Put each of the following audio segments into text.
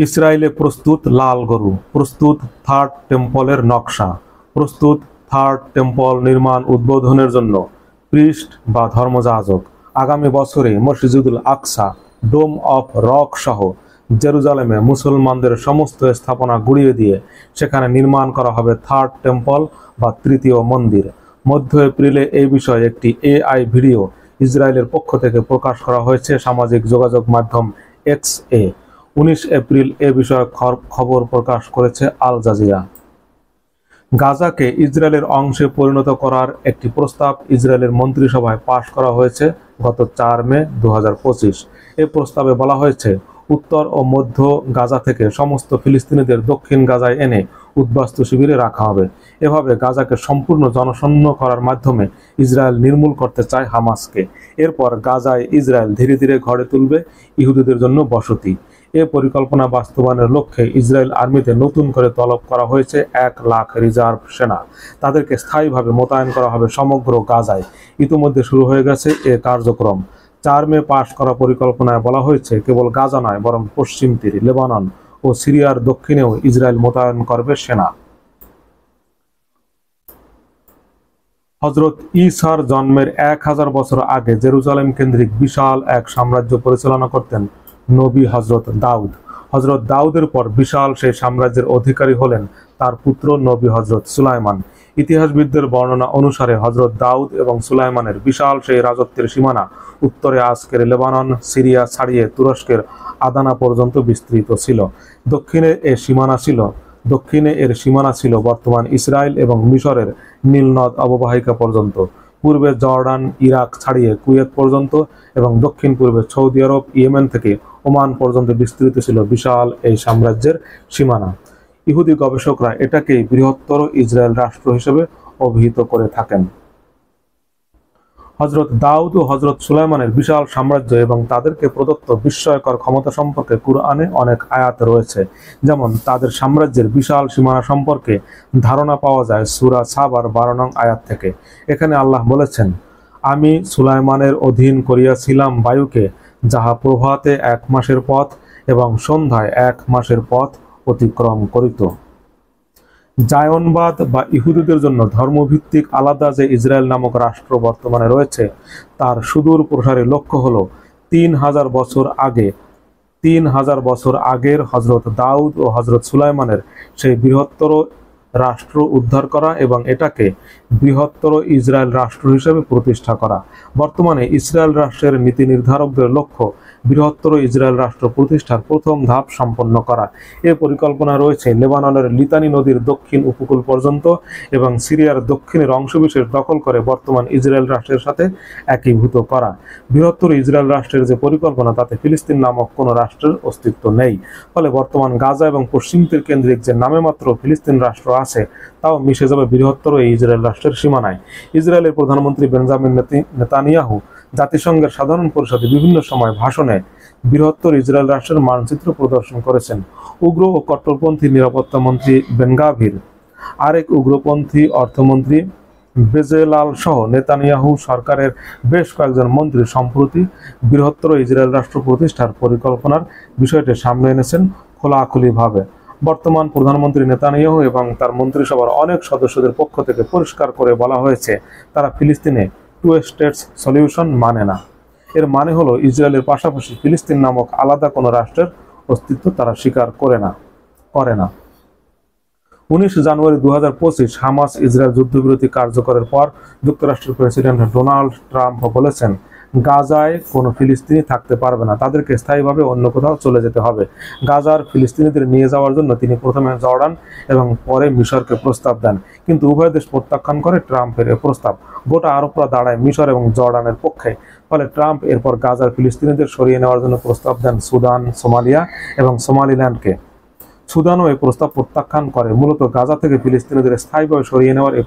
ইসরায়েলে প্রস্তুত লাল গরু, প্রস্তুত থার্ড টেম্পলের নকশা, প্রস্তুত থার্ড টেম্পল নির্মাণ উদ্বোধনের জন্য প্রিস্ট বা ধর্মযাজক। আগামী বছরে মসজিদুল আকসা, ডোম অফ রক সহ জেরুজালেমে মুসলমানদের সমস্ত স্থাপনা গুড়িয়ে দিয়ে সেখানে নির্মাণ করা হবে থার্ড টেম্পল বা তৃতীয় মন্দির। মধ্য এপ্রিলে এই বিষয়ে একটি এআই ভিডিও ইসরায়েলের পক্ষ থেকে প্রকাশ করা হয়েছে সামাজিক যোগাযোগ মাধ্যম এক্স এ। 19 এপ্রিল এ বিষয়ে খবর প্রকাশ করেছে আল জাজিরা। গাজাকে ইসরায়েলের অংশে পরিণত করার একটি প্রস্তাব ইসরায়েলের মন্ত্রিসভায় পাশ করা হয়েছে গত 4 মে 2025। এই প্রস্তাবে বলা হয়েছে, উত্তর ও মধ্য গাজা থেকে সমস্ত ফিলিস্তিনিদের দক্ষিণ গাজায় এনে উদ্বাস্তু শিবিরে রাখা হবে। এভাবে গাজাকে সম্পূর্ণ জনশূন্য করার মাধ্যমে ইসরায়েল নির্মূল করতে চায় হামাসকে। এরপর গাজায় ইসরায়েল ধীরে ধীরে গড়ে তুলবে ইহুদিদের জন্য বসতি। এ পরিকল্পনা বাস্তবায়নের লক্ষ্যে ইসরায়েল আর্মিতে নতুন করে তলব করা হয়েছে 1 লাখ রিজার্ভ সেনা। তাদেরকে স্থায়ীভাবে মোতায়েন করা হবে সমগ্র গাজায়। ইতিমধ্যে শুরু হয়ে গেছে এ কার্যক্রম। 4 মে পাশ করা পরিকল্পনায় বলা হয়েছে, কেবল গাজা নয় বরং পশ্চিম তীর, লেবানন ও সিরিয়ার দক্ষিণেও ইসরায়েল মোতায়েন করবে সেনা। হযরত ঈসার জন্মের 1000 বছর আগে জেরুজালেম কেন্দ্রিক বিশাল এক সাম্রাজ্য পরিচালনা করতেন নবী হযরত দাউদ। হযরত দাউদের পর বিশাল সেই সাম্রাজ্যের অধিকারী হলেন তার পুত্র নবী হযরত সুলাইমান। ইতিহাসবিদদের বর্ণনা অনুসারে হযরত দাউদ এবং সুলাইমানের বিশাল সেই রাজত্বের সীমানা উত্তরে আজকের লেবানন, সিরিয়া ছাড়িয়ে তুরস্কের আদানা পর্যন্ত বিস্তৃত ছিল। দক্ষিণে এর সীমানা ছিল বর্তমান ইসরায়েল এবং মিশরের নীল নদ অববাহিকা পর্যন্ত, পূর্বে জর্ডান, ইরাক ছাড়িয়ে কুয়েত পর্যন্ত এবং দক্ষিণ পূর্বে সৌদি আরব, ইয়েমেন থেকে ওমান পর্যন্ত বিস্তৃত ছিল বিশাল এই সাম্রাজ্যের সীমানা। ইহুদি গবেষকরা এটাকেই বৃহত্তর ইসরায়েল রাষ্ট্র হিসেবে অভিহিত করে থাকেন। হযরত দাউদ ও হযরত সুলাইমানের বিশাল সাম্রাজ্য এবং তাদেরকে প্রদত্ত বিস্ময়কর ক্ষমতা সম্পর্কে কুরআনে অনেক আয়াত রয়েছে। যেমন তাদের সাম্রাজ্যের বিশাল সীমানা সম্পর্কে ধারণা পাওয়া যায় সূরা সাবার 12 নং আয়াত থেকে। এখানে আল্লাহ বলেছেন, আমি সুলাইমানের অধীন করিয়াছিলাম বায়ুকে, যাহা প্রভাতে 1 মাসের পথ এবং সন্ধ্যায় 1 মাসের পথ অতিক্রম করিত। জায়নবাদ বা ইহুদিদের জন্য ধর্মভিত্তিক আলাদা যে ইসরায়েল নামক রাষ্ট্র বর্তমানে রয়েছে, তার সুদূর প্রসারী লক্ষ্য হল 3000 বছর আগের হযরত দাউদ ও হযরত সুলাইমানের সেই বৃহত্তর রাষ্ট্র উদ্ধার করা এবং এটাকে বৃহত্তর ইসরায়েল রাষ্ট্র হিসেবে প্রতিষ্ঠা করা। বর্তমানে ইসরায়েল রাষ্ট্রের নীতি নির্ধারকদের লক্ষ্য বৃহত্তর ইসরায়েল রাষ্ট্র প্রতিষ্ঠার প্রথম ধাপ সম্পন্ন করা। এ পরিকল্পনা রয়েছে লেবাননের লিতানি নদীর দক্ষিণ উপকূল পর্যন্ত এবং সিরিয়ার দক্ষিণের অংশবিশেষ দখল করে বর্তমান ইসরায়েল রাষ্ট্রের সাথে একীভূত করা। বৃহত্তর ইসরায়েল রাষ্ট্রের যে পরিকল্পনা, তাতে ফিলিস্তিন নামক কোনো রাষ্ট্রের অস্তিত্ব নেই। ফলে বর্তমান গাজা এবং পশ্চিম তীর কেন্দ্রিক যে নামে মাত্র ফিলিস্তিন রাষ্ট্র আছে, তাও মিশে যাবে বৃহত্তর এই ইসরায়েল রাষ্ট্রের সীমানায়। ইসরায়েলের প্রধানমন্ত্রী বেঞ্জামিন নেতানিয়াহু জাতিসংঘের সাধারণ পরিষদে বিভিন্ন সময় ভাষণে বৃহত্তর ইসরায়েল রাষ্ট্রের মানচিত্র প্রদর্শন করেছেন। উগ্র ও কট্টরপন্থী নিরাপত্তা মন্ত্রী বেন গাভির, আরেক উগ্রপন্থী অর্থমন্ত্রী বেজেলাল সহ নেতানিয়াহু সরকারের বেশ কয়েকজন মন্ত্রী সম্প্রতি বৃহত্তর ইসরায়েল রাষ্ট্র প্রতিষ্ঠার পরিকল্পনার বিষয়টি সামনে এনেছেন খোলাখুলিভাবে। বর্তমান প্রধানমন্ত্রী নেতানিয়াহু এবং তার মন্ত্রিসভার অনেক সদস্যদের পক্ষ থেকে পরিষ্কার করে বলা হয়েছে, তারা ফিলিস্তিনে 2 স্টেটস সলিউশন মানে না। এর মানে হলো ইসরায়েলের পাশাপাশি ফিলিস্তিন নামক আলাদা কোনো রাষ্ট্রের অস্তিত্ব তারা স্বীকার করে না। 19 জানুয়ারি 2025 হামাস ইসরায়েল যুদ্ধবিরতি কার্যকরের পর যুক্তরাষ্ট্রের প্রেসিডেন্ট ডোনাল্ড ট্রাম্প বলেছেন, গাজায় কোনো ফিলিস্তিনি থাকতে পারবে না, তাদেরকে স্থায়ীভাবে অন্য কোথাও চলে যেতে হবে। গাজার ফিলিস্তিনিদের নিয়ে যাওয়ার জন্য তিনি প্রথমে জর্ডান এবং পরে মিশরকে প্রস্তাব দেন, কিন্তু উভয় দেশ প্রত্যাখ্যান করে ট্রাম্পের এ প্রস্তাব। গোটা আরবরা দাঁড়ায় মিশর এবং জর্ডানের পক্ষে। ফলে ট্রাম্প এরপর গাজার ফিলিস্তিনিদের সরিয়ে নেওয়ার জন্য প্রস্তাব দেন সুদান, সোমালিয়া এবং সোমালিল্যান্ডকে। সুদানও এই প্রস্তাব প্রত্যাখ্যান করে। মূলত গাজা থেকে ফিলিস্তিনিদের স্থায়ীভাবে সরিয়ে নেওয়ার এই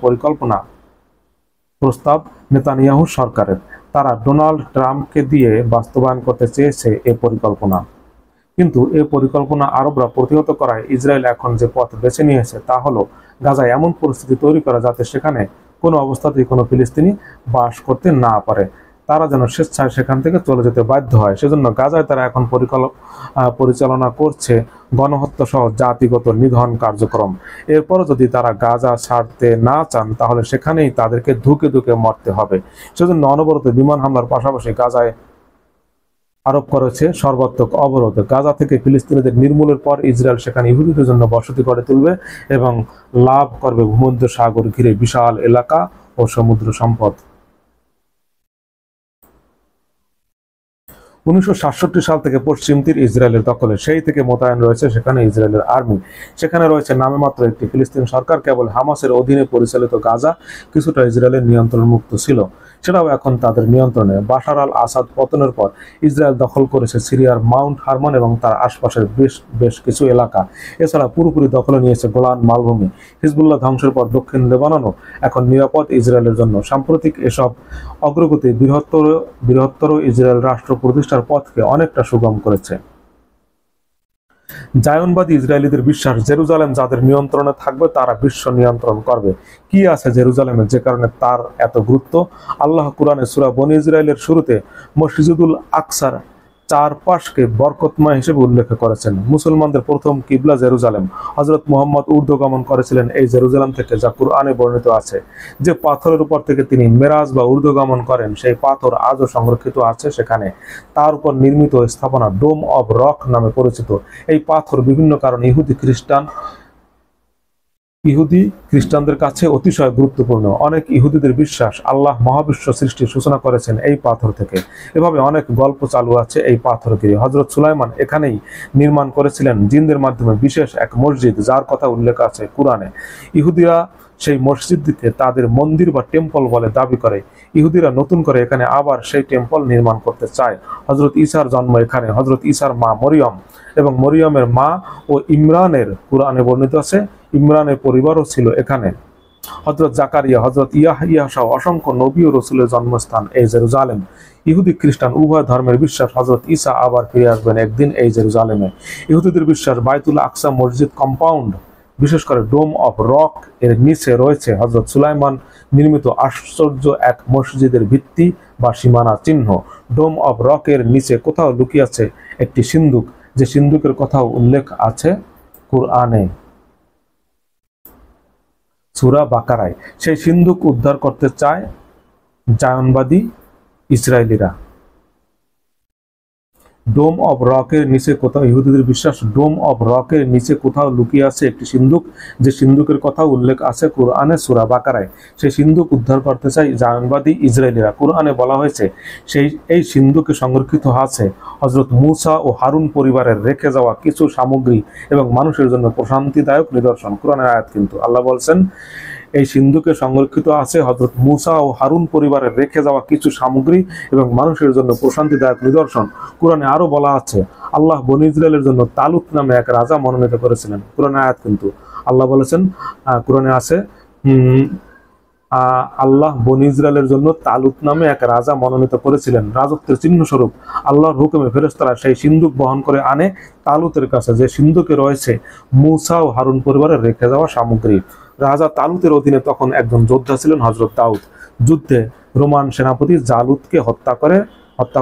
প্রস্তাব নেতানিয়াহু সরকারের। তারা ডোনাল্ড ট্রাম্পকে দিয়ে বাস্তবায়ন করতে চেয়েছে এ পরিকল্পনা, কিন্তু এ পরিকল্পনা আরবরা প্রতিহত করায় ইসরায়েল এখন যে পথ বেছে নিয়েছে তা হলো গাজায় এমন পরিস্থিতি তৈরি করা যাতে সেখানে কোনো অবস্থাতেই কোনো ফিলিস্তিনি বাস করতে না পারে। তারা যেন স্বেচ্ছায় সেখান থেকে চলে যেতে বাধ্য হয়। সেজন্য গাজায় তারা এখন পরিচালনা করছে গণহত্যা সহ জাতিগত নিধন কার্যক্রম। এরপরও যদি তারা গাজা ছাড়তে না চান তাহলে সেখানেই তাদেরকে ধুকে ধুকে মরতে হবে। সেজন্য অনবরত বিমান হামলার পাশাপাশি গাজায় আরোপ করেছে সর্বাত্মক অবরোধ। গাজা থেকে ফিলিস্তিনিদের নির্মূলের পর ইসরায়েল সেখানে ইহুদিদের জন্য বসতি গড়ে তুলবে এবং লাভ করবে ভূমধ্য সাগর ঘিরে বিশাল এলাকা ও সমুদ্র সম্পদ। 1967 সাল থেকে পশ্চিম তীর ইসরায়েলের দখলে, সেই থেকে মোতায়েন রয়েছে সেখানে ইসরায়েলের আর্মি। সেখানে রয়েছে নামে মাত্র একটি ফিলিস্তিন সরকার। কেবল হামাসের অধীনে পরিচালিত গাজা কিছুটা ইসরায়েলের নিয়ন্ত্রণ মুক্ত ছিল, সেটাও এখন তাদের নিয়ন্ত্রণে। বাশার আল আসাদ পতনের পর ইসরায়েল দখল করেছে সিরিয়ার মাউন্ট হারমন এবং তার আশপাশের বেশ কিছু এলাকা। এছাড়া পুরোপুরি দখলে নিয়েছে গোলান মালভূমি। হিজবুল্লাহ ধ্বংসের পর দক্ষিণ লেবাননও এখন নিরাপদ ইসরায়েলের জন্য। সাম্প্রতিক এসব অগ্রগতি বৃহত্তর ইসরায়েল রাষ্ট্র প্রতিষ্ঠার পথকে অনেকটা সুগম করেছে। জায়নবাদী ইসরায়েলিদের বিশ্বাস, জেরুজালেম যাদের নিয়ন্ত্রণে থাকবে তারা বিশ্ব নিয়ন্ত্রণ করবে। কি আছে জেরুজালেমে যে কারণে তার এত গুরুত্ব? আল্লাহ কুরআনে সূরা বনী ইসরাইলের শুরুতে মসজিদুল আকসার চারপাশকে বরকতময় হিসেবে উল্লেখ করেছেন। মুসলমানদের প্রথম কিবলা জেরুজালেম। হযরত মুহাম্মদ ঊর্ধ্বগমন করেছিলেন এই জেরুজালেম থেকে, যা কুরআনে বর্ণিত আছে। যে পাথরের উপর থেকে তিনি মেরাজ বা ঊর্ধ্বগমন করেন সেই পাথর আজও সংরক্ষিত আছে সেখানে। তার উপর নির্মিত স্থাপনা ডোম অব রক নামে পরিচিত। এই পাথর বিভিন্ন কারণে ইহুদি খ্রিস্টানদের কাছে অতিশয় গুরুত্বপূর্ণ। অনেক ইহুদিদের বিশ্বাস আল্লাহ মহাবিশ্ব সৃষ্টির সূচনা করেছেন এই পাথর থেকে। এভাবে অনেক গল্প চালু আছে এই পাথর ঘিরে। হযরত সুলাইমান এখানেই নির্মাণ করেছিলেন জিনদের মাধ্যমে বিশেষ এক মসজিদ, যার কথা উল্লেখ আছে কুরআনে। ইহুদিরা সেই মসজিদকে তাদের মন্দির বা টেম্পল বলে দাবি করে। ইহুদিরা নতুন করে এখানে আবার সেই টেম্পল নির্মাণ করতে চায়। হযরত ঈসার জন্ম এখানে। হযরত ঈসার মা মরিয়ম এবং মরিয়মের মা ও ইমরানের কুরআনে বর্ণিত আছে ইমরানের পরিবারও ছিল এখানে। হযরত জাকারিয়া, হযরত ইয়াহইয়া সহ অসংখ্য নবী ও রাসূলের জন্মস্থান এই জেরুজালেম। ইহুদি খ্রিস্টান উভয় ধর্মের বিশ্বাস হযরত ঈসা আবার ফিরে আসবেন একদিন এই জেরুজালেমে। ইহুদিদের বিশ্বাস বাইতুল আকসা মসজিদ কম্পাউন্ড, বিশেষ করে ডোম অফ রক এর নিচে রয়েছে হযরত সুলাইমান নির্মিত আশ্চর্য এক মসজিদের ভিত্তি বা সীমানা চিহ্ন। ডোম অফ রক এর নিচে কোথাও লুকিয়ে আছে একটি সিন্দুক, যে সিন্দুকের কথাও উল্লেখ আছে কুরআনে সূরা বাকারায়। সেই সিন্দুক উদ্ধার করতে চায় জায়নবাদী ইসরায়েলিরা। ডোম অব রকের নিচে কোথাও, ইহুদিদের বিশ্বাস ডোম অব রকের নিচে কোথাও লুকিয়ে আছে একটি সিন্দুক, যে সিন্দুকের কথা উল্লেখ আছে কুরআনে সূরা বাকারায়। সেই সিন্দুক উদ্ধার করতে চাই জায়নবাদী ইসরায়েলিরা। কুরআনে বলা হয়েছে এই সিন্দুকে সংরক্ষিত আছে হযরত মূসা ও হারুন পরিবারের রেখে যাওয়া কিছু সামগ্রী এবং মানুষের জন্য প্রশান্তিদায়ক নিদর্শন। কুরআনের আয়াত কিন্তু আল্লাহ বলছেন এই সিন্ধুকে সংরক্ষিত আছে হযরত মূসা ও হারুন পরিবারের রেখে যাওয়া কিছু সামগ্রী এবং মানুষের জন্য প্রশান্তিদায়ক নিদর্শন। কুরআনে আরো বলা আছে আল্লাহ বনী ইসরায়েলের জন্য তালুত নামে এক রাজা মনোনীত করেছিলেন। কুরআনের আয়াত কিন্তু আল্লাহ বলেছেন, কুরআনে আছে আল্লাহ বনী ইসরায়েলের জন্য তালুত নামে এক রাজা মনোনীত করেছিলেন। রাজত্বের চিহ্ন স্বরূপ আল্লাহর হুকুমে ফেরেশতারা সেই সিন্দুক বহন করে আনে তালুতের কাছে, যে সিন্দুকে রয়েছে মূসা ও হারুন পরিবারের রেখে যাওয়া সামগ্রী। রাজা তালুতের অধীনে তখন একজন যোদ্ধা ছিলেন হযরত দাউদ। যুদ্ধে রোমান সেনাপতি জালুতকে হত্যা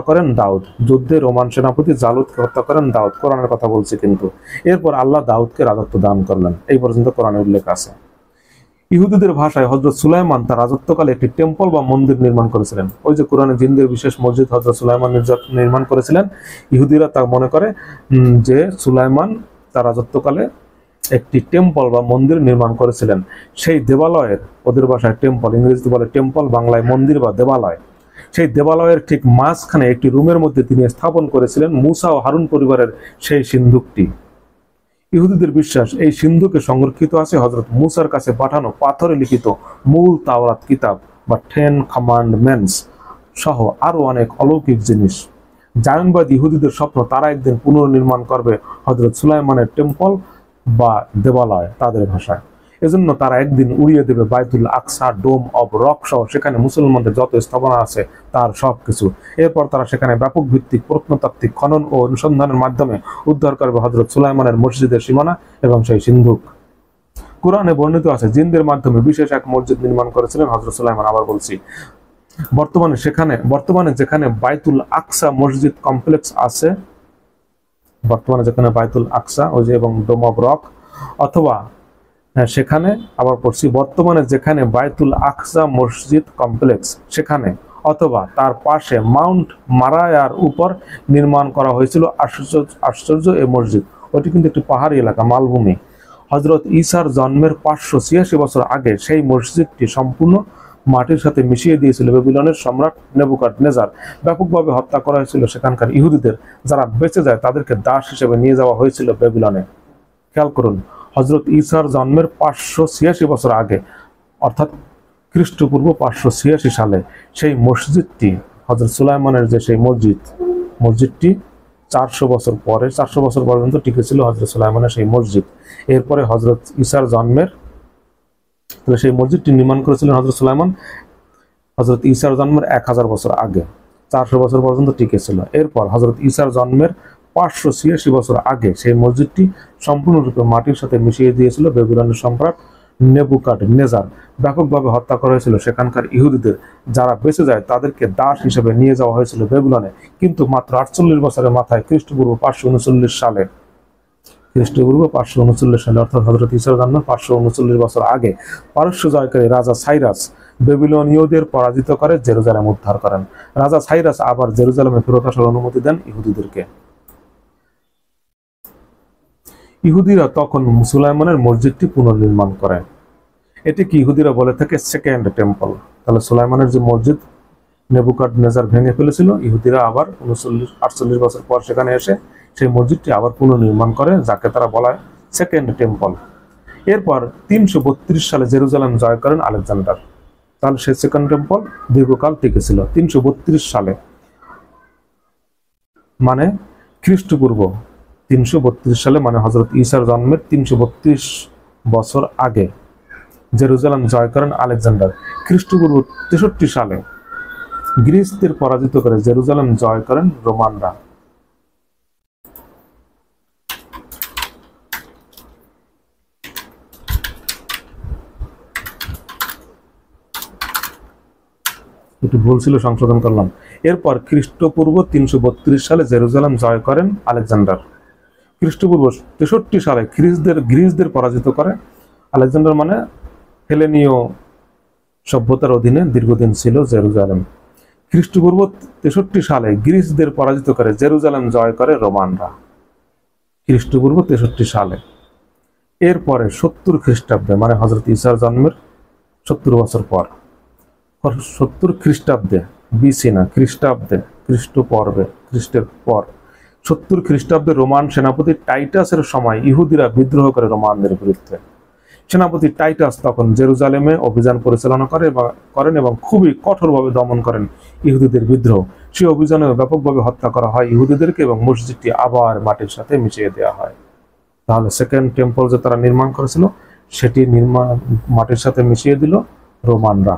করেন দাউদ। যুদ্ধে রোমান সেনাপতি জালুতকে হত্যা করেন দাউদ। কোরআনের কথা বলছি কিন্তু। এরপর আল্লাহ দাউদকে রাজত্ব দান করলেন। এই পর্যন্ত কোরআনে উল্লেখ আছে। ইহুদিদের ভাষায় হযরত সুলাইমান তার রাজত্বকালে একটি টেম্পল বা মন্দির নির্মাণ করেছিলেন। ওই যে কোরআনে জিনদের বিশেষ মসজিদ হযরত সুলাইমান নির্মাণ করেছিলেন, ইহুদিরা তা মনে করে যে সুলাইমান তার রাজত্বকালে একটি টেম্পল বা মন্দির নির্মাণ করেছিলেন। সেই দেবালয়ের, ওদের ভাষায় টেম্পল, ইংরেজিতে বলে টেম্পল, বাংলায় মন্দির বা দেবালয়। সেই দেবালয়ের ঠিক মাঝখানে একটি রুমের মধ্যে তিনি স্থাপন করেছিলেন মূসা ও হারুন পরিবারের সেই সিন্দুকটি। ইহুদিদের বিশ্বাস এই সিন্ধুকে সংরক্ষিত আছে হযরত মূসার কাছে পাঠানো পাথরে লিখিত মূল তাওরাত কিতাব বা 10 কমান্ডমেন্টস সহ আরো অনেক অলৌকিক জিনিস। জায়নবাদ ইহুদিদের স্বপ্ন তারা একদিন পুনর্নির্মাণ করবে হযরত সুলাইমানের টেম্পল বা দেবালয় তাদের ভাষায়। এজন্য তারা একদিন উড়িয়ে দেবে বাইতুল আকসা, ডোম অব রক সহ সেখানে মুসলমানদের যত স্থাপনা আছে তার সবকিছু। এরপর তারা সেখানে ব্যাপক ভিত্তিক প্রত্নতাত্ত্বিক খনন ও অনুসন্ধানের মাধ্যমে উদ্ধার করবে হযরত সুলাইমানের মসজিদের সীমানা এবং সেই সিন্ধুক। কুরআনে বর্ণিত আছে জিনদের মাধ্যমে বিশেষ এক মসজিদ নির্মাণ করেছিলেন হযরত সুলাইমান। আবার বলছি বর্তমানে যেখানে বাইতুল আকসা মসজিদ কমপ্লেক্স আছে, বর্তমানে যেখানে বাইতুল আকসা ওই যে এবং ডোম অফ রক, অথবা সেখানে আবার পড়ছি, বর্তমানে যেখানে বাইতুল আকসা মসজিদ কমপ্লেক্স সেখানে অথবা তার পাশে মাউন্ট মারায়ার উপর নির্মাণ করা হয়েছিল আশ্চর্য এই মসজিদ। ওটি কিন্তু একটি পাহাড়ি এলাকা, মালভূমি। হযরত ঈসার জন্মের 586 বছর আগে সেই মসজিদটি সম্পূর্ণ মাটির সাথে মিশিয়ে দিয়েছিল বেবিলনের সম্রাট নেবুকাদনেজার। ব্যাপকভাবে হত্যা করা হয়েছিল সেখানকার ইহুদিদের। যারা বেঁচে যায় তাদেরকে দাস হিসেবে নিয়ে যাওয়া হয়েছিল বেবিলনে। খেয়াল করুন, হযরত ঈসার জন্মের 586 বছর আগে, অর্থাৎ খ্রিস্টপূর্ব 586 সালে সেই মসজিদটি, হযরত সুলাইমানের যে সেই মসজিদটি 400 বছর পরে, 400 বছর পর্যন্ত টিকেছিল হযরত সুলাইমানের সেই মসজিদ। এরপরে হযরত ঈসার জন্মের, সেই মসজিদটি নির্মাণ করেছিলেন হযরত সুলাইমান হযরত ঈসার জন্মের 1000 বছর আগে, 400 বছর পর্যন্ত টিকেছিল। এরপর হযরত ঈসার জন্মের 586 বছর আগে সেই মসজিদটি সম্পূর্ণরূপে মাটির সাথে মিশিয়ে দিয়েছিল বেবিলনের সম্রাট নেবুকাদনেজার। ব্যাপকভাবে হত্যা করা হয়েছিল সেখানকার ইহুদিদের। যারা বেঁচে যায় তাদেরকে দাস হিসেবে নিয়ে যাওয়া হয়েছিল বেবিলনে। কিন্তু মাত্র 48 বছরের মাথায় খ্রিস্টপূর্ব 539 সালে, অর্থাৎ হযরত ঈসার জন্মের 539 বছর আগে পারস্য জয়কারী রাজা সাইরাস বেবিলনীয়দের পরাজিত করে জেরুজালেম উদ্ধার করেন। রাজা সাইরাস আবার জেরুজালেমে ফেরত আসার অনুমতি দেন ইহুদিদেরকে। ইহুদিরা তখন সুলাইমানের মসজিদটি পুনর্নির্মাণ করে। এটিকে ইহুদিরা বলে থাকে সেকেন্ড টেম্পল। তাহলে সুলাইমানের যে মসজিদ নেবুকাদনেজার ভেঙে ফেলেছিল, ইহুদিরা আবার 48 বছর পর সেখানে এসে সেই মসজিদটি আবার পুনর্নির্মাণ করে, যাকে তারা বলা হয় সেকেন্ড টেম্পল। এরপর 332 সালে জেরুজালেম জয় করেন আলেকজান্ডার। তাহলে সেই সেকেন্ড টেম্পল দীর্ঘকাল টিকেছিল। 332 সালে মানে খ্রিস্টপূর্ব 332 সালে, মানে হযরত ঈসার জন্মের 332 বছর আগে জেরুজালেম জয় করেন আলেকজান্ডার। খ্রিস্টপূর্ব 63 সালে গ্রিসদের পরাজিত করে জেরুজালেম জয় করেন রোমানরা। একটু ভুল ছিল, সংশোধন করলাম। এরপর খ্রিস্টপূর্ব 332 সালে জেরুজালেম জয় করেন আলেকজান্ডার। খ্রিস্টপূর্ব 63 সালে গ্রিসদের পরাজিত করে আলেকজান্ডার, মানে হেলেনীয় সভ্যতার অধীনে দীর্ঘদিন ছিল জেরুজালেম। খ্রিস্টপূর্ব 63 সালে গ্রিসদের পরাজিত করে জেরুজালেম জয় করে রোমানরা। খ্রিস্টপূর্ব 63 সালে। এরপরে 70 খ্রিস্টাব্দে, মানে হযরত ঈসার জন্মের 70 বছর পর, 70 খ্রিস্টাব্দে, বিসি না, খ্রিস্টাব্দে, খ্রিস্টের পর 70 খ্রিস্টাব্দে রোমান সেনাপতি টাইটাসের সময় ইহুদিরা বিদ্রোহ করে রোমানদের বিরুদ্ধে। সেনাপতি টাইটাস তখন জেরুজালেমে অভিযান পরিচালনা করেন এবং খুবই কঠোরভাবে দমন করেন ইহুদিদের বিদ্রোহ। সেই অভিযানে ব্যাপকভাবে হত্যা করা হয় ইহুদিদেরকে এবং মসজিদটি আবার মাটির সাথে মিশিয়ে দেওয়া হয়। তাহলে সেকেন্ড টেম্পল যে তারা নির্মাণ করেছিল সেটি মাটির সাথে মিশিয়ে দিল রোমানরা।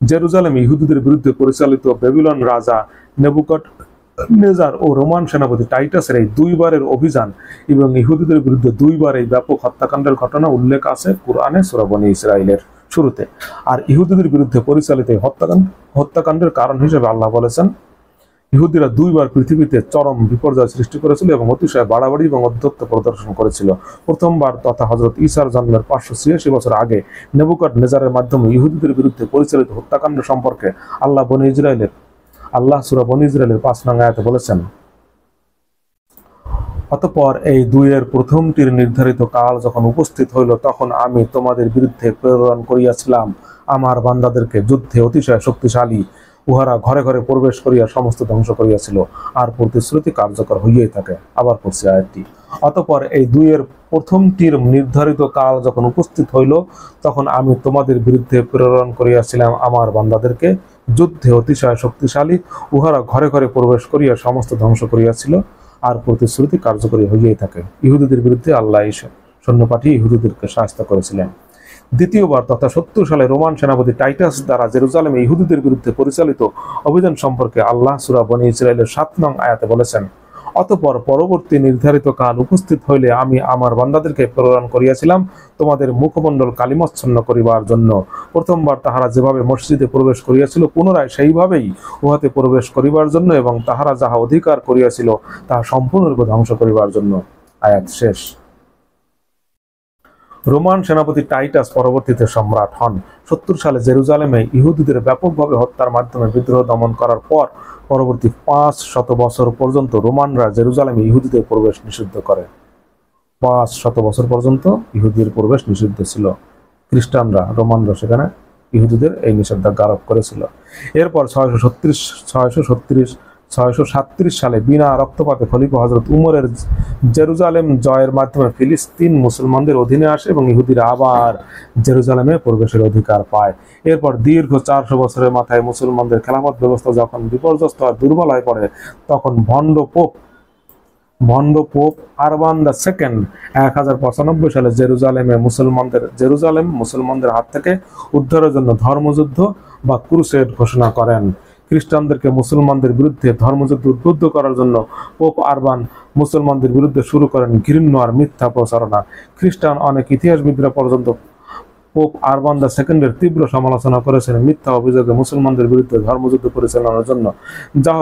জেরুজালেমে ইহুদিদের বিরুদ্ধে পরিচালিত বেবিলন রাজা নেবুকাদনেজার ও রোমান সেনাপতি টাইটাসের এই দুইবারের অভিযান এবং ইহুদিদের বিরুদ্ধে দুইবার এই ব্যাপক হত্যাকাণ্ডের ঘটনা উল্লেখ আছে কুরআনে সূরা বনী ইসরাঈলের শুরুতে। আর ইহুদিদের বিরুদ্ধে পরিচালিত হত্যাকাণ্ডের কারণ হিসেবে আল্লাহ বলেছেন, ইহুদিরা দুইবার পৃথিবীতে চরম বিপর্যয় সৃষ্টি করেছিল এবং অতিশয় বাড়াবাড়ি এবং অধ্যত্ব প্রদর্শন করেছিল। প্রথমবার তথা হযরত ঈসার জন্মের 586 বছর আগে নেবুকাদনেজারের মাধ্যমে ইহুদিদের বিরুদ্ধে পরিচালিত হত্যাকাণ্ড সম্পর্কে আল্লাহ সূরা বনী ইসরাঈলের 5 নং আয়াতে বলেছেন, অতঃপর এই দুইয়ের প্রথমটির নির্ধারিত কাল যখন উপস্থিত হইল, তখন আমি তোমাদের বিরুদ্ধে প্রেরণ করিয়াছিলাম আমার বান্দাদেরকে যুদ্ধে অতিশয় শক্তিশালী। উহারা ঘরে ঘরে প্রবেশ করিয়া সমস্ত ধ্বংস করিয়াছিল, আর প্রতিশ্রুতি কার্যকর হইয়াই থাকে। আবার পড়ছি আয়াতটি, অতঃপর এই দুইয়ের প্রথমটির নির্ধারিত কাল যখন উপস্থিত হইল, তখন আমি তোমাদের বিরুদ্ধে প্রেরণ করিয়াছিলাম আমার বান্দাদেরকে যুদ্ধে অতিশয় শক্তিশালী। উহারা ঘরে ঘরে প্রবেশ করিয়া সমস্ত ধ্বংস করিয়াছিল, আর প্রতিশ্রুতি কার্যকরী হইয়াই থাকে। ইহুদিদের বিরুদ্ধে আল্লাহ সৈন্য পাঠিয়ে ইহুদিদেরকে শায়েস্ত করেছিলেন। দ্বিতীয়বার তথা 70 সালে রোমান সেনাপতি টাইটাস দ্বারা জেরুজালেমে ইহুদিদের বিরুদ্ধে পরিচালিত অভিযান সম্পর্কে আল্লাহ সূরা বনী ইসরাঈলের 7 নং আয়াতে বলেছেন, অতঃপর পরবর্তী নির্ধারিত কাল উপস্থিত হইলে আমি আমার বান্দাদেরকে প্রেরণ করিয়াছিলাম তোমাদের মুখমণ্ডল কালিমাচ্ছন্ন করিবার জন্য। প্রথমবার তাহারা যেভাবে মসজিদে প্রবেশ করিয়াছিল পুনরায় সেইভাবেই উহাতে প্রবেশ করিবার জন্য এবং তাহারা যাহা অধিকার করিয়াছিল তাহা সম্পূর্ণরূপে ধ্বংস করিবার জন্য। আয়াত শেষ। রোমান সেনাপতি টাইটাস পরবর্তীতে সম্রাট হন। 70 সালে জেরুজালেমে ইহুদিদের ব্যাপকভাবে হত্যার মাধ্যমে বিদ্রোহ দমন করার পর পরবর্তী 500 বছর পর্যন্ত রোমানরা জেরুজালেমে ইহুদিদের প্রবেশ নিষিদ্ধ করে। 500 বছর পর্যন্ত ইহুদির প্রবেশ নিষিদ্ধ ছিল। খ্রিস্টানরা, রোমানরা সেখানে ইহুদিদের এই নিষেধাজ্ঞা আরোপ করেছিল। এরপর 637 সালে বিনা রক্তপাতে খলিফা হযরত উমরের জেরুজালেম জয়ের মাধ্যমে ফিলিস্তিন মুসলমানদের অধীনে আসে এবং ইহুদিরা আবার জেরুজালেমে প্রবেশের অধিকার পায়। এরপর দীর্ঘ 400 বছরের মাথায় মুসলমানদের খেলাফত ব্যবস্থা যখন বিপর্যস্ত আর দুর্বল হয়ে পড়ে তখন ভণ্ড পোপ আরবান দ্য সেকেন্ড 1095 সালে জেরুজালেম মুসলমানদের হাত থেকে উদ্ধারের জন্য ধর্মযুদ্ধ বা ক্রুসেড ঘোষণা করেন। খ্রিস্টানদেরকে মুসলমানদের বিরুদ্ধে ধর্মযুদ্ধ উদ্বুদ্ধ করার জন্য পোপ আরবান মুসলমানদের বিরুদ্ধে শুরু করেন ঘৃণ্য আর মিথ্যা প্রচারণা। খ্রিস্টান অনেক ইতিহাসবিদরা পর্যন্ত পোপ আরবান দ্য সেকেন্ডের তীব্র সমালোচনা করেছেন মিথ্যা অভিযোগে মুসলমানদের বিরুদ্ধে ধর্মযুদ্ধ পরিচালনার জন্য। যা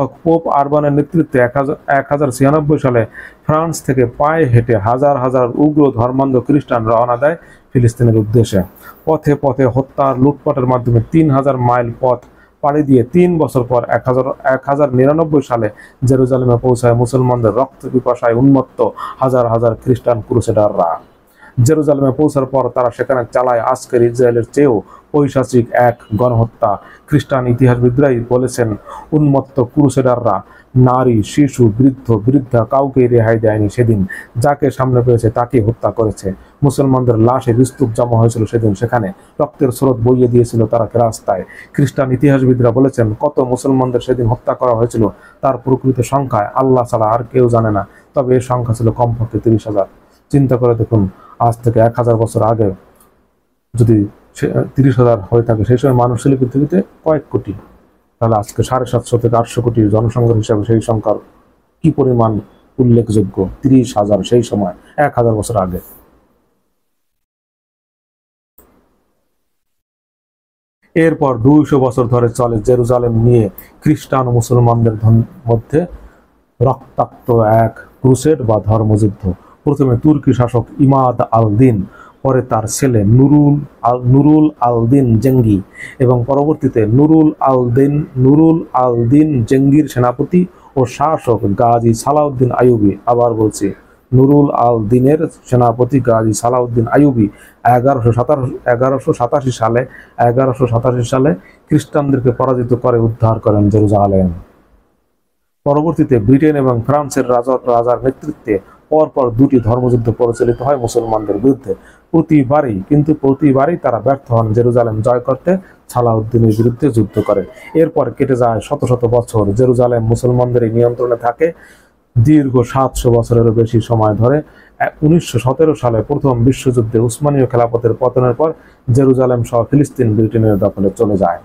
হোক পোপ আরবানের নেতৃত্বে 1096 সালে ফ্রান্স থেকে পায়ে হেঁটে হাজার হাজার উগ্র ধর্মান্ধ খ্রিস্টান রওনা দেয় ফিলিস্তিনের উদ্দেশ্যে। পথে পথে হত্যা লুটপাটের মাধ্যমে 3000 মাইল পথ পাড়ি দিয়ে 3 বছর পর 1099 সালে জেরুজালেমে পৌঁছায় মুসলমানদের রক্ত পিপাসায় উন্মত্ত হাজার হাজার খ্রিস্টান ক্রুসেডাররা। জেরুজালেমে পৌঁছার পর তারা সেখানে চালায় আজকের ইসরায়েলের চেয়েও পৈশাচিক এক গণহত্যা। খ্রিস্টান ইতিহাসবিদরাই বলেছেন উন্মত্ত ক্রুসেডাররা নারী, শিশু, বৃদ্ধা কাউকে রেহাই দেয়নি। সেদিন যাকে সামনে পেয়েছে তাকে হত্যা করেছে। মুসলমানদের লাশের স্তূপ জমা হয়েছিল সেদিন, সেখানে রক্তের স্রোত বইয়ে দিয়েছিল তারা রাস্তায়। খ্রিস্টান ইতিহাসবিদরা বলেছেন কত মুসলমানদের সেদিন হত্যা করা হয়েছিল তার প্রকৃত সংখ্যায় আল্লাহ ছাড়া আর কেউ জানে না, তবে এই সংখ্যা ছিল কমপক্ষে 30,000। চিন্তা করে দেখুন, আজ থেকে 1000 বছর আগে যদি 30,000 হয়ে থাকে, সেই সময় মানুষ ছিল পৃথিবীতে কয়েক কোটি, তাহলে আজকে 750 থেকে 800 কোটি জনসংখ্যার হিসাবে সেই সংখ্যার কি পরিমাণ উল্লেখযোগ্য। 30,000 সেই সময় 1000 বছর আগে। এরপর 200 বছর ধরে চলে জেরুজালেম নিয়ে খ্রিস্টান ও মুসলমানদের মধ্যে রক্তাক্ত এক ক্রুসেড বা ধর্মযুদ্ধ। প্রথমে তুর্কি শাসক ইমাদ আল-দিন, পরে তার ছেলে নুরুল আল-দিন জেঙ্গি এবং পরবর্তীতে নুরুল আল-দিন জেঙ্গির সেনাপতি ও শাসক গাজী সালাউদ্দিন আইয়ুবী। আবার বলছি, নুরুল আল-দিনের সেনাপতি গাজী সালাউদ্দিন আইয়ুবী 1187 সালে খ্রিস্টানদেরকে পরাজিত করে উদ্ধার করেন জেরুজালেম। পরবর্তীতে ব্রিটেন এবং ফ্রান্সের রাজার নেতৃত্বে পরপর 2টি ধর্মযুদ্ধ পরিচালিত হয় মুসলমানদের বিরুদ্ধে। প্রতিবারই তারা ব্যর্থ হন জেরুজালেম জয় করতে, সালাউদ্দিনের বিরুদ্ধে যুদ্ধ করে। এরপর কেটে যায় শত শত বছর। জেরুজালেম মুসলমানদের নিয়ন্ত্রণে থাকে দীর্ঘ 700 বছরেরও বেশি সময় ধরে। 1917 সালে প্রথম বিশ্বযুদ্ধে উসমানীয় খেলাফতের পতনের পর জেরুজালেম সহ ফিলিস্তিন ব্রিটেনের দখলে চলে যায়।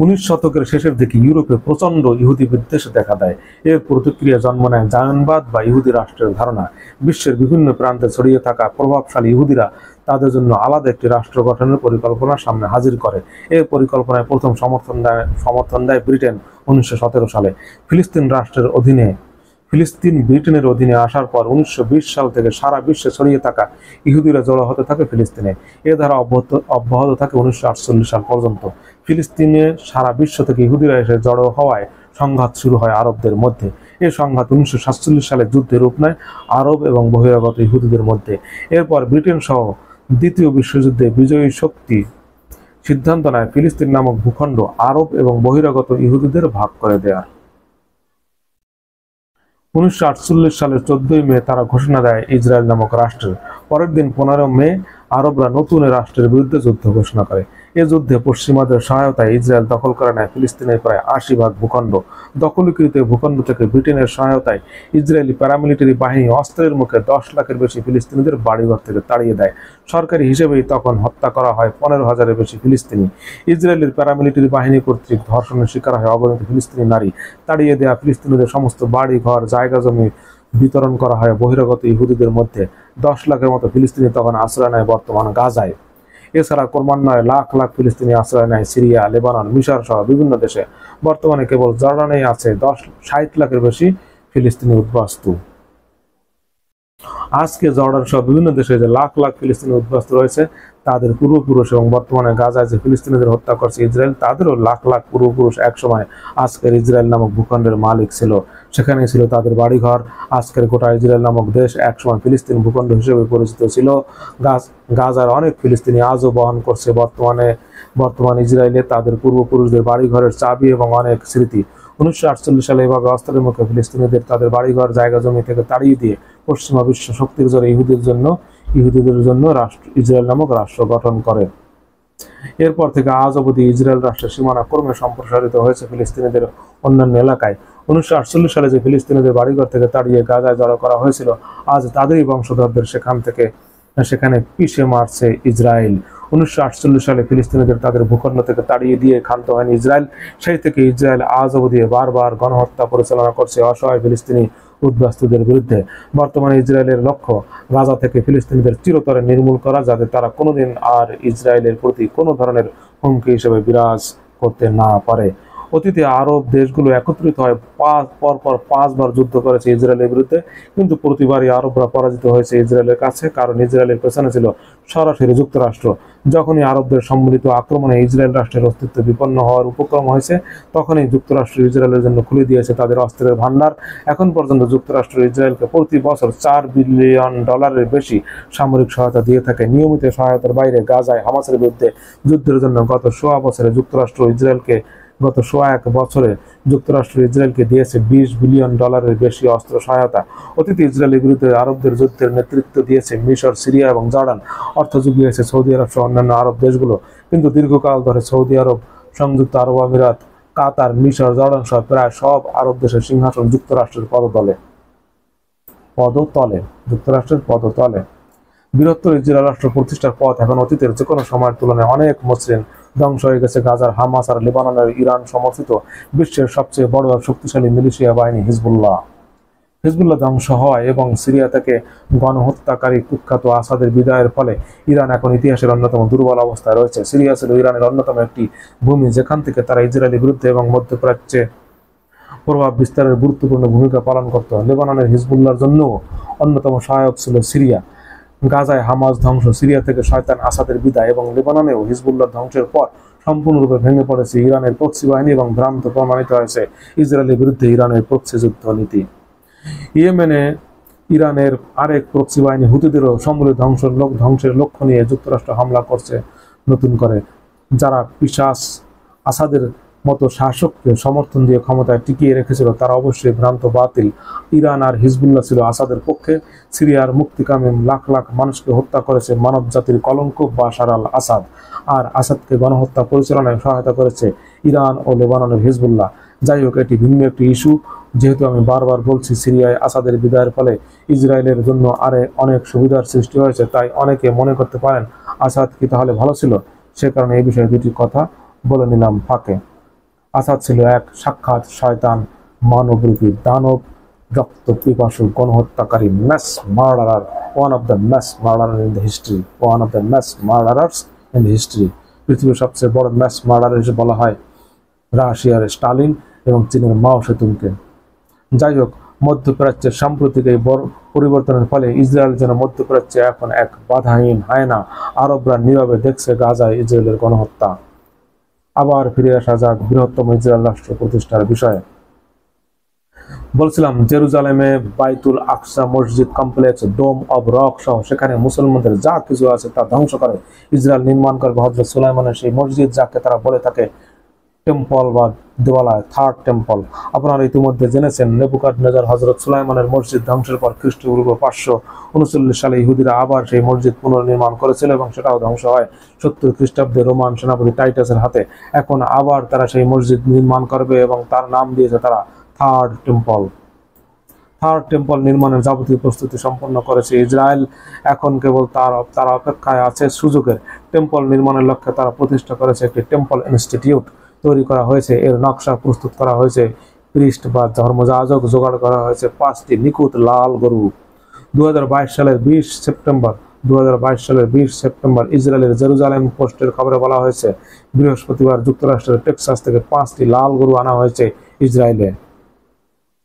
19 শতকের শেষের দিকে ইউরোপে প্রচণ্ড ইহুদি বিদ্বেষ দেখা দেয়। এর প্রতিক্রিয়া জন্ম নেয় জায়নবাদ বা ইহুদি রাষ্ট্রের ধারণা। বিশ্বের বিভিন্ন প্রান্তে ছড়িয়ে থাকা প্রভাবশালী ইহুদিরা তাদের জন্য আলাদা একটি রাষ্ট্র গঠনের পরিকল্পনা সামনে হাজির করে। এই পরিকল্পনায় প্রথম সমর্থন দেয় ব্রিটেন 1917 সালে। ফিলিস্তিন ব্রিটেনের অধীনে আসার পর 1920 সাল থেকে সারা বিশ্বে ছড়িয়ে থাকা ইহুদিরা জড়ো হতে থাকে ফিলিস্তিনে। এ ধারা অব্যাহত থাকে 1948 সাল পর্যন্ত। ফিলিস্তিনে সারা বিশ্ব থেকে ইহুদিরা এসে জড়ো হওয়ায় সংঘাত শুরু হয় আরবদের মধ্যে। এই সংঘাত 1947 সালে যুদ্ধে রূপ নেয় আরব এবং বহিরাগত ইহুদিদের মধ্যে। এরপর ব্রিটেন সহ দ্বিতীয় বিশ্বযুদ্ধে বিজয়ী শক্তি সিদ্ধান্ত নেয় ফিলিস্তিন নামক ভূখণ্ড আরব এবং বহিরাগত ইহুদিদের ভাগ করে দেওয়ার। 1948 সালের 14 মে তারা ঘোষণা দেয় ইসরায়েল নামক রাষ্ট্রের। পরের দিন 15 মে আরবরা নতুন রাষ্ট্রের বিরুদ্ধে যুদ্ধ ঘোষণা করে। এ যুদ্ধে পশ্চিমাদের সহায়তায় ইসরায়েল দখল করে নেয় ফিলিস্তিনের প্রায় 80 ভাগ ভূখণ্ড। দখলীকৃত ভূখণ্ড থেকে ব্রিটেনের সহায়তায় ইসরায়েলি প্যারামিলিটারি বাহিনী অস্ত্রের মুখে 10 লাখের বেশি ফিলিস্তিনিদের বাড়িঘর থেকে তাড়িয়ে দেয়। সরকারি হিসেবেই তখন হত্যা করা হয় 15,000-এর বেশি ফিলিস্তিনি। ইসরায়েলের প্যারামিলিটারি বাহিনী কর্তৃক ধর্ষণের শিকার হয় অগণিত ফিলিস্তিনি নারী। তাড়িয়ে দেওয়া ফিলিস্তিনিদের সমস্ত বাড়ি ঘর জায়গা জমি বিতরণ করা হয় বহিরাগত ইহুদিদের মধ্যে। 10 লাখের মতো ফিলিস্তিনি তখন আশ্রয় নেয় বর্তমান গাজায়। এছাড়া ক্রমান্বয়ে লাখ লাখ ফিলিস্তিনি আশ্রয় নেয় সিরিয়া, লেবানন, মিশর সহ বিভিন্ন দেশে। বর্তমানে কেবল জর্ডানেই আছে 60 লাখের বেশি ফিলিস্তিনি উদ্বাস্তু। আজকে জর্ডান সহ বিভিন্ন দেশে যে লাখ লাখ ফিলিস্তিনি উদ্বাস্তু রয়েছে, তাদের পূর্বপুরুষ এবং বর্তমানে গাজায় যে ফিলিস্তিনিদের হত্যা করছে ইসরায়েল, তাদেরও লাখ লাখ পূর্বপুরুষ একসময় আজকের ইসরায়েল নামক ভূখণ্ডের মালিক ছিল। সেখানেই ছিল তাদের বাড়িঘর। আজকের গোটা ইসরায়েল নামক দেশ একসময় ফিলিস্তিন ভূখণ্ড হিসেবে পরিচিত ছিল। গাজার অনেক ফিলিস্তিনি আজও বহন করছে বর্তমান ইসরায়েলে তাদের পূর্বপুরুষদের বাড়িঘরের চাবি এবং অনেক স্মৃতি। 1948 সালে এভাবে অস্ত্রের মুখে ফিলিস্তিনিদের তাদের বাড়িঘর জায়গা জমি থেকে তাড়িয়ে দিয়ে পশ্চিমা বিশ্ব শক্তির জোরে ইহুদিদের জন্য ইসরায়েল নামক রাষ্ট্র গঠন করে। এরপর থেকে আজ অবধি ইসরায়েল রাষ্ট্রের সীমানা ক্রমে সম্প্রসারিত হয়েছে ফিলিস্তিনিদের অন্যান্য এলাকায়। 1948 সালে যে ফিলিস্তিনিদের বাড়িঘর থেকে তাড়িয়ে গাজায় জড়ো করা হয়েছিল, আজ তাদেরই বংশধরদের সেখানে পিষে মারছে ইসরায়েল। 1948 সালে ফিলিস্তিনিদের তাদের ভূখণ্ড থেকে তাড়িয়ে দিয়ে ক্ষান্ত হয়নি ইসরায়েল। সেই থেকে ইসরায়েল আজ অবধি বারবার গণহত্যা পরিচালনা করছে অসহায় ফিলিস্তিনি উদ্বাস্তুদের বিরুদ্ধে। বর্তমানে ইসরায়েলের লক্ষ্য গাজা থেকে ফিলিস্তিনিদের চিরতরে নির্মূল করা, যাতে তারা কোনোদিন আর ইসরায়েলের প্রতি কোনো ধরনের হুমকি হিসেবে বিরাজ করতে না পারে। অতীতে আরব দেশগুলো একত্রিত হয় পরপর 5 বার যুদ্ধ করেছে ইসরায়েলের বিরুদ্ধে, কিন্তু প্রতিবারই আরবরা পরাজিত হয়েছে ইসরায়েলের কাছে, কারণ ইসরায়েলের পেছনে ছিল সরাসরি যুক্তরাষ্ট্র। যখনই আরবদের সম্মিলিত আক্রমণে ইসরায়েল রাষ্ট্রের অস্তিত্ব বিপন্ন হওয়ার উপক্রম হয়েছে, তখনই যুক্তরাষ্ট্র ইসরায়েলের জন্য খুলে দিয়েছে তাদের অস্ত্রের ভান্ডার। এখন পর্যন্ত যুক্তরাষ্ট্র ইসরায়েলকে প্রতি বছর $4 বিলিয়ন বেশি সামরিক সহায়তা দিয়ে থাকে। নিয়মিত সহায়তার বাইরে গাজায় হামাসের বিরুদ্ধে যুদ্ধের জন্য গত 1.25 বছরে যুক্তরাষ্ট্র ইসরায়েলকে দিয়েছে $20 বিলিয়ন বেশি অস্ত্র সহায়তা। অতীতে ইসরায়েলের বিরুদ্ধে আরবদের যুদ্ধের নেতৃত্ব দিয়েছে মিশর, সিরিয়া এবং জর্ডান। অর্থ জুগিয়েছে সৌদি আরব সহ অন্যান্য আরব দেশগুলো। কিন্তু দীর্ঘকাল ধরে সৌদি আরব, সংযুক্ত আরব আমিরাত, কাতার, মিশর, জর্ডান সহ প্রায় সব আরব দেশের সিংহাসন যুক্তরাষ্ট্রের পদতলে। বৃহত্তর ইসরায়েল রাষ্ট্র প্রতিষ্ঠার পথ এখন অতীতের যে কোনো সময়ের তুলনায় অনেক মসৃণ। ধ্বংস হয়ে গেছে গাজার হামাস আর লেবাননের ইরান সমর্থিত বিশ্বের সবচেয়ে বড় আর শক্তিশালী মিলিশিয়া বাহিনী হিজবুল্লাহ ধ্বংস হয় এবং সিরিয়া থেকে গণহত্যাকারী কুখ্যাত আসাদের বিদায়ের ফলে ইরান এখন ইতিহাসের অন্যতম দুর্বল অবস্থায় রয়েছে। সিরিয়া ছিল ইরানের অন্যতম একটি ভূমি, যেখান থেকে তারা ইসরায়েলের বিরুদ্ধে এবং মধ্যপ্রাচ্যে প্রভাব বিস্তারের গুরুত্বপূর্ণ ভূমিকা পালন করত। লেবাননের হিজবুল্লাহর জন্য অন্যতম সহায়ক ছিল সিরিয়া। গাজায় হামাস ধ্বংস, সিরিয়া থেকে শয়তান আসাদের বিদায় এবং লেবাননেও হিজবুল্লাহ ধ্বংসের পর সম্পূর্ণরূপে ভেঙে পড়েছে ইরানের প্রক্সি বাহিনী এবং ভ্রান্ত প্রমাণিত হয়েছে ইসরায়েলের বিরুদ্ধে ইরানের প্রক্সি যুদ্ধ নীতি। ইয়েমেনে ইরানের আরেক প্রক্সি বাহিনী হুতিদেরও সমূলে ধ্বংসের লক্ষ্য নিয়ে যুক্তরাষ্ট্র হামলা করছে নতুন করে। যারা পিশাচ আসাদের মতো শাসককে সমর্থন দিয়ে ক্ষমতায় টিকিয়ে রেখেছিল, তারা অবশ্যই ভ্রান্ত বাতিল। ইরান আর হিজবুল্লাহ ছিল আসাদের পক্ষে। সিরিয়ার মুক্তিকামী লাখ লাখ মানুষকে হত্যা করেছে মানব জাতির কলঙ্ক বাশার আল আসাদ, আর আসাদকে গণহত্যা পরিচালনায় সহায়তা করেছে ইরান ও লেবাননের হিজবুল্লাহ। যাই হোক, এটি ভিন্ন একটি ইস্যু। যেহেতু আমি বারবার বলছি সিরিয়ায় আসাদের বিদায়ের ফলে ইসরায়েলের জন্য অনেক সুবিধার সৃষ্টি হয়েছে, তাই অনেকে মনে করতে পারেন আসাদ কি তাহলে ভালো ছিল। সে কারণে এই বিষয়ে দুটি কথা বলে নিলাম ফাঁকে। আসাদ ছিল এক সাক্ষাৎ শয়তান, মানবরূপী দানব, রক্ত পিপাসু গণহত্যাকারী mass murderer, one of the mass murderer in the history. পৃথিবীর সবচেয়ে বড় ম্যাস মার্ডারার হিসেবে বলা হয় রাশিয়ার স্টালিন এবং চীনের মাও সেতুংকে। যাই হোক, মধ্যপ্রাচ্যের সাম্প্রতিক এই বড় পরিবর্তনের ফলে ইসরায়েল যেন মধ্যপ্রাচ্যে এখন এক বাধাহীন হায়না। আরবরা নীরবে দেখছে গাজায় ইসরায়েলের গণহত্যা। আবার ফিরে আসা যাক বৃহত্তম ইসরায়েল রাষ্ট্র প্রতিষ্ঠার বিষয়ে। বলছিলাম, জেরুজালেমে বাইতুল আকসা মসজিদ কমপ্লেক্স, ডোম অব রক সহ সেখানে মুসলমানদের যা কিছু আছে তা ধ্বংস করে ইসরায়েল নির্মাণ করবে হযরত সুলাইমানের সেই মসজিদ, যাকে তারা বলে থাকে টেম্পল বা দেওয়ালয়, থার্ড টেম্পল। আপনারা ইতিমধ্যে জেনেছেন নেবুকাদনেজার হযরত সুলাইমানের মসজিদ ধ্বংসের পর খ্রিস্টপূর্ব 539 সালে ইহুদিরা আবার সেই মসজিদ পুনর্নির্মাণ করেছিল এবং সেটাও ধ্বংস হয় 70 খ্রিস্টাব্দে রোমান সেনাপতি টাইটাসের হাতে। এখন আবার তারা সেই মসজিদ নির্মাণ করবে এবং তার নাম দিয়েছে তারা থার্ড টেম্পল। থার্ড টেম্পল নির্মাণের যাবতীয় প্রস্তুতি সম্পন্ন করেছে ইসরায়েল। এখন কেবল তারা অপেক্ষায় আছে সুযোগের। টেম্পল নির্মাণের লক্ষ্যে তারা প্রতিষ্ঠা করেছে একটি টেম্পল ইনস্টিটিউট তৈরি করা হয়েছে। এর নকশা প্রস্তুত করা হয়েছে। প্রিস্ট বা ধর্মযাজক জোগাড় করা হয়েছে 5টি নিখুঁত লাল গরু। 2022 সালের 20 সেপ্টেম্বর ইসরায়েলের জেরুজালেম পোস্টের খবরে বলা হয়েছে বৃহস্পতিবার যুক্তরাষ্ট্রের টেক্সাস থেকে 5টি লাল গরু আনা হয়েছে ইসরায়েলে।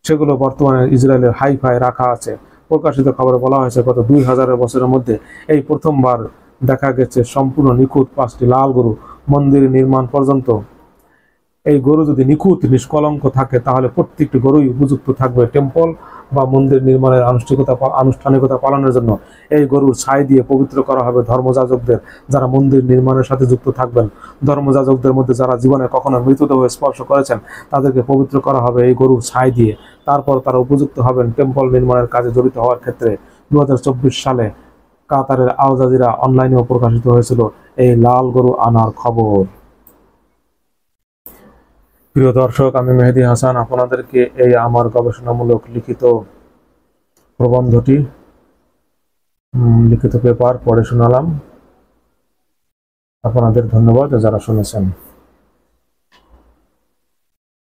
সেগুলো বর্তমানে ইসরায়েলের হাইফায় রাখা আছে। প্রকাশিত খবরে বলা হয়েছে গত 2000 বছরের মধ্যে এই প্রথমবার দেখা গেছে সম্পূর্ণ নিখুঁত 5টি লাল গরু। মন্দির নির্মাণ পর্যন্ত এই গরু যদি নিখুঁত নিষ্কলঙ্ক থাকে তাহলে প্রত্যেকটি গরুই উপযুক্ত থাকবে টেম্পল বা মন্দির নির্মাণের আনুষ্ঠানিকতা পালনের জন্য। এই গরুর ছাই দিয়ে পবিত্র করা হবে ধর্মযাজকদের, যারা মন্দির নির্মাণের সাথে যুক্ত থাকবেন। ধর্মযাজকদের মধ্যে যারা জীবনে কখনো মৃতদেহ স্পর্শ করেছেন তাদেরকে পবিত্র করা হবে এই গরুর ছাই দিয়ে। তারপর তারা উপযুক্ত হবেন টেম্পল নির্মাণের কাজে জড়িত হওয়ার ক্ষেত্রে। 2024 সালে কাতারের আল জাজিরা অনলাইনেও প্রকাশিত হয়েছিল এই লাল গরু আনার খবর। প্রিয় দর্শক, আমি মেহেদী হাসান আপনাদেরকে এই আমার গবেষণামূলক লিখিত প্রবন্ধটি লিখিত পেপার পড়ে শোনালাম। আপনাদের ধন্যবাদ যারা শুনেছেন।